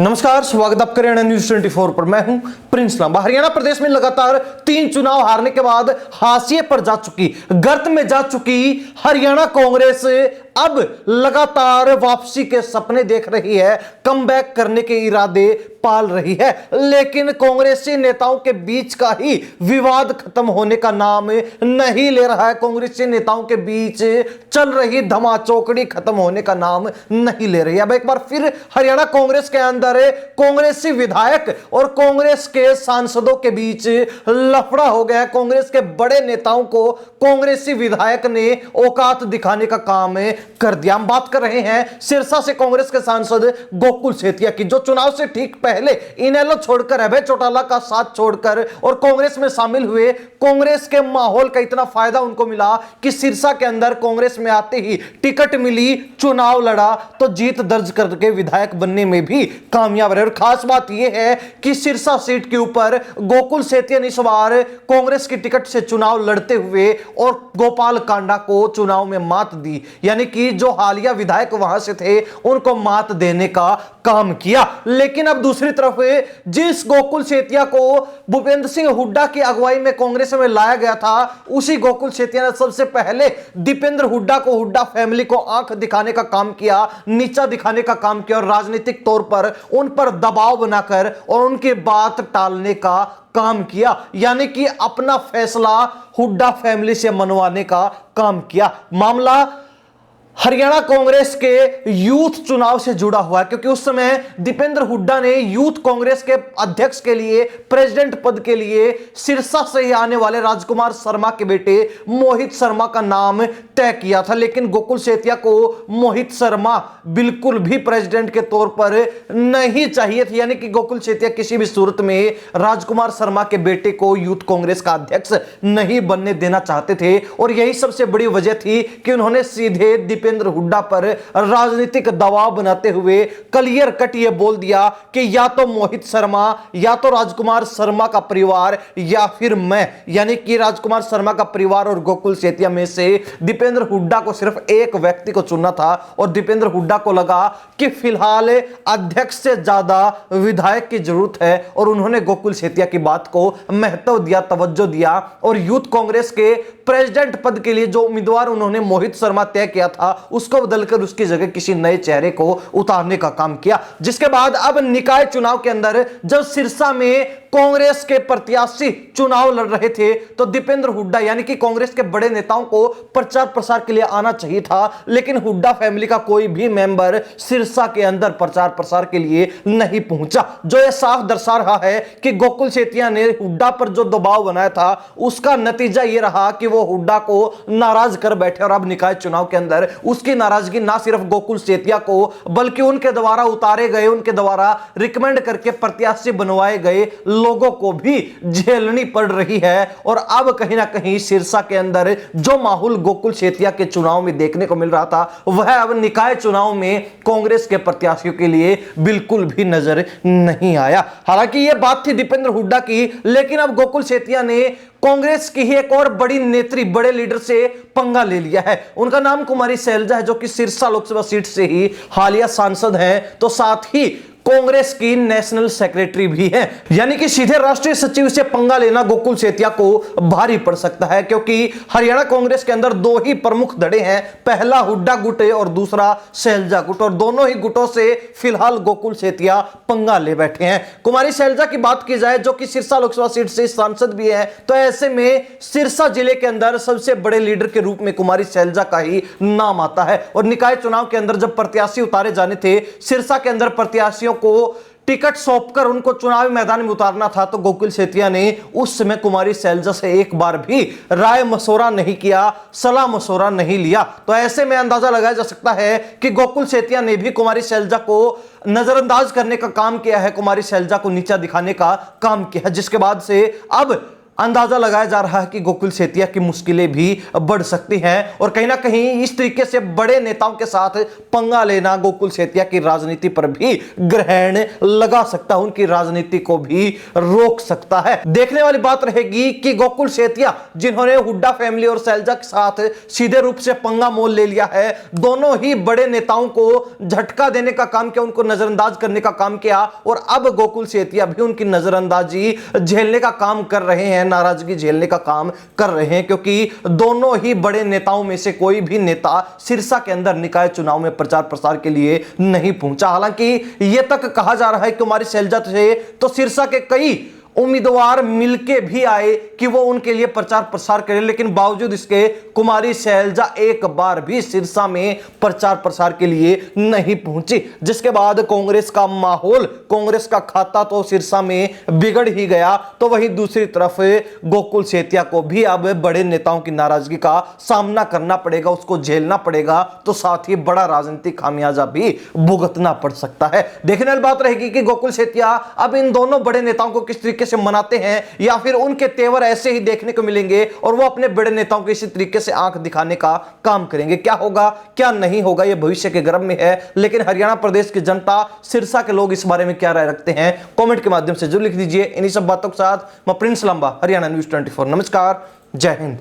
नमस्कार, स्वागत आपका हरियाणा न्यूज 24 पर। मैं हूं प्रिंस लांबा। हरियाणा प्रदेश में लगातार 3 चुनाव हारने के बाद हाशिए पर जा चुकी, गर्त में जा चुकी हरियाणा कांग्रेस अब लगातार वापसी के सपने देख रही है, कमबैक करने के इरादे पाल रही है। लेकिन कांग्रेसी नेताओं के बीच का ही विवाद खत्म होने का नाम नहीं ले रहा है। कांग्रेसी नेताओं के बीच चल रही धमाचौकड़ी खत्म होने का नाम नहीं ले रही है। अब एक बार फिर हरियाणा कांग्रेस के अंदर कांग्रेसी विधायक और कांग्रेस के सांसदों के बीच लफड़ा हो गया है। कांग्रेस के बड़े नेताओं को कांग्रेसी विधायक ने औकात दिखाने का काम कर दिया। हम बात कर रहे हैं सिरसा से कांग्रेस के सांसद गोकुल सेतिया की, जो चुनाव से ठीक पहले इनेलो छोड़कर, अभय चौटाला का साथ छोड़कर और कांग्रेस में शामिल हुए। कांग्रेस के माहौल का इतना फायदा उनको मिला कि सिरसा के अंदर कांग्रेस में आते ही टिकट मिली, चुनाव लड़ा तो जीत दर्ज करके विधायक बनने में भी कामयाब रहे। और खास बात यह है कि सिरसा सीट के ऊपर गोकुल सेतिया ने इस बार कांग्रेस की टिकट से चुनाव लड़ते हुए और गोपाल कांडा को चुनाव में मात दी, यानी कि जो हालिया विधायक वहां से थे उनको मात देने का काम किया। लेकिन अब दूसरी तरफ जिस गोकुल सेतिया को भूपेंद्र सिंह हुड्डा की अगुवाई में कांग्रेस में लाया गया था, उसी गोकुल सेतिया ने सबसे पहले दीपेंद्र हुड्डा को, हुड्डा फैमिली को आंख दिखाने का काम किया, नीचा दिखाने का काम किया और राजनीतिक तौर पर उन पर दबाव बनाकर और उनकी बात टालने का काम किया, यानी कि अपना फैसला हुड्डा फैमिली से मनवाने का काम किया। मामला हरियाणा कांग्रेस के यूथ चुनाव से जुड़ा हुआ है, क्योंकि उस समय दीपेंद्र हुड्डा ने यूथ कांग्रेस के अध्यक्ष के लिए, प्रेसिडेंट पद के लिए सिरसा से ही आने वाले राजकुमार शर्मा के बेटे मोहित शर्मा का नाम तय किया था। लेकिन गोकुल सेतिया को मोहित शर्मा बिल्कुल भी प्रेसिडेंट के तौर पर नहीं चाहिए थे, यानी कि गोकुल सेतिया किसी भी सूरत में राजकुमार शर्मा के बेटे को यूथ कांग्रेस का अध्यक्ष नहीं बनने देना चाहते थे। और यही सबसे बड़ी वजह थी कि उन्होंने सीधे दीपेंद्र हुड्डा पर राजनीतिक दबाव बनाते हुए क्लियर कट ये बोल दिया कि या तो मोहित शर्मा, या तो राजकुमार शर्मा का परिवार, या फिर मैं, यानी कि राजकुमार शर्मा का परिवार और गोकुल सेतिया में से दीपेंद्र हुड्डा को सिर्फ एक व्यक्ति को चुनना था। और दीपेंद्र हुड्डा को लगा कि फिलहाल अध्यक्ष से ज्यादा विधायक की जरूरत है और उन्होंने गोकुल सेतिया की बात को महत्व दिया, तवज्जो दिया और यूथ कांग्रेस के प्रेसिडेंट पद के लिए जो उम्मीदवार उन्होंने मोहित शर्मा तय किया था, उसको बदलकर उसकी जगह किसी नए चेहरे को उतारने का काम किया। जिसके बाद अब निकाय चुनाव के अंदर जब सिरसा में कांग्रेस के प्रत्याशी चुनाव लड़ रहे थे, तो दीपेंद्र हुड्डा, यानी कि कांग्रेस के बड़े नेताओं को प्रचार प्रसार के लिए आना चाहिए था, लेकिन हुड्डा फैमिली का कोई भी मेंबर सिरसा के अंदर प्रचार प्रसार के लिए नहीं पहुंचा। जो यह साफ दर्शा रहा है कि गोकुल सेतिया ने हुड्डा पर जो दबाव बनाया था, उसका नतीजा यह रहा कि वो हुड्डा को नाराज कर बैठे। और अब निकाय चुनाव के अंदर उसकी नाराजगी ना सिर्फ गोकुल सेतिया को, बल्कि उनके द्वारा उतारे गए, उनके द्वारा रिकमेंड करके प्रत्याशी बनवाए गए लोगों को भी झेलनी पड़ रही है। और अब कहीं ना कहीं सिरसा के अंदर जो माहौल गोकुल सेतिया के चुनाव में देखने को मिल रहा था, वह अब निकाय चुनाव में कांग्रेस के प्रत्याशियों के लिए बिल्कुल भी नजर नहीं आया। हालांकि यह बात थी दीपेंद्र हुड्डा की, लेकिन अब गोकुल सेतिया ने कांग्रेस की ही एक और बड़ी नेत्री, बड़े लीडर से पंगा ले लिया है। उनका नाम कुमारी शैलजा है, जो कि सिरसा लोकसभा सीट से ही हालिया सांसद हैं, तो साथ ही कांग्रेस की नेशनल सेक्रेटरी भी है। यानी कि सीधे राष्ट्रीय सचिव से पंगा लेना गोकुल सेतिया को भारी पड़ सकता है, क्योंकि हरियाणा कांग्रेस के अंदर दो ही प्रमुख धड़े हैं, पहला हुड्डा गुट और दूसरा शैलजा गुट, और दोनों ही गुटों से फिलहाल गोकुल सेतिया पंगा ले बैठे हैं। कुमारी शैलजा की बात की जाए, जो कि सिरसा लोकसभा सीट से सांसद भी है, तो ऐसे में सिरसा जिले के अंदर सबसे बड़े लीडर के रूप में कुमारी शैलजा का ही नाम आता है। और निकाय चुनाव के अंदर जब प्रत्याशी उतारे जाने थे, सिरसा के अंदर प्रत्याशियों को टिकट सौंपकर उनको चुनावी मैदान में उतारना था, तो गोकुल सेतिया ने उस समय कुमारी शैलजा से एक बार भी राय मशवरा नहीं किया, सलाह मशवरा नहीं लिया। तो ऐसे में अंदाजा लगाया जा सकता है कि गोकुल सेतिया ने भी कुमारी शैलजा को नजरअंदाज करने का काम किया है, कुमारी शैलजा को नीचा दिखाने का काम किया है। जिसके बाद से अब अंदाजा लगाया जा रहा है कि गोकुल सेतिया की मुश्किलें भी बढ़ सकती हैं और कहीं ना कहीं इस तरीके से बड़े नेताओं के साथ पंगा लेना गोकुल सेतिया की राजनीति पर भी ग्रहण लगा सकता है, उनकी राजनीति को भी रोक सकता है। देखने वाली बात रहेगी कि गोकुल सेतिया जिन्होंने हुड्डा फैमिली और शैलजा के साथ सीधे रूप से पंगा मोल ले लिया है, दोनों ही बड़े नेताओं को झटका देने का काम किया, उनको नजरअंदाज करने का काम किया और अब गोकुल सेतिया भी उनकी नजरअंदाजी झेलने का काम कर रहे हैं, नाराजगी झेलने का काम कर रहे हैं, क्योंकि दोनों ही बड़े नेताओं में से कोई भी नेता सिरसा के अंदर निकाय चुनाव में प्रचार प्रसार के लिए नहीं पहुंचा। हालांकि यह तक कहा जा रहा है कि कुमारी शैलजा से तो सिरसा के कई उम्मीदवार मिलके भी आए कि वो उनके लिए प्रचार प्रसार करें, लेकिन बावजूद इसके कुमारी शैलजा एक बार भी सिरसा में प्रचार प्रसार के लिए नहीं पहुंची, जिसके बाद कांग्रेस का माहौल, कांग्रेस का खाता तो सिरसा में बिगड़ ही गया। तो वहीं दूसरी तरफ गोकुल सेतिया को भी अब बड़े नेताओं की नाराजगी का सामना करना पड़ेगा, उसको झेलना पड़ेगा, तो साथ ही बड़ा राजनीतिक खामियाजा भी भुगतना पड़ सकता है। देखने वाली बात रहेगी कि गोकुल सेतिया अब इन दोनों बड़े नेताओं को किस तरीके से मनाते हैं, या फिर उनके तेवर ऐसे ही देखने को मिलेंगे और वो अपने बड़े नेताओं को इसी तरीके से आंख दिखाने का काम करेंगे। क्या होगा क्या नहीं होगा ये भविष्य के गर्भ में है, लेकिन हरियाणा प्रदेश की जनता, सिरसा के लोग इस बारे में क्या राय रखते हैं, कमेंट के माध्यम से जरूर लिख दीजिए। इन्हीं सब बातों के साथ मैं प्रिंस लांबा, हरियाणा न्यूज़ 24। नमस्कार, जय हिंद।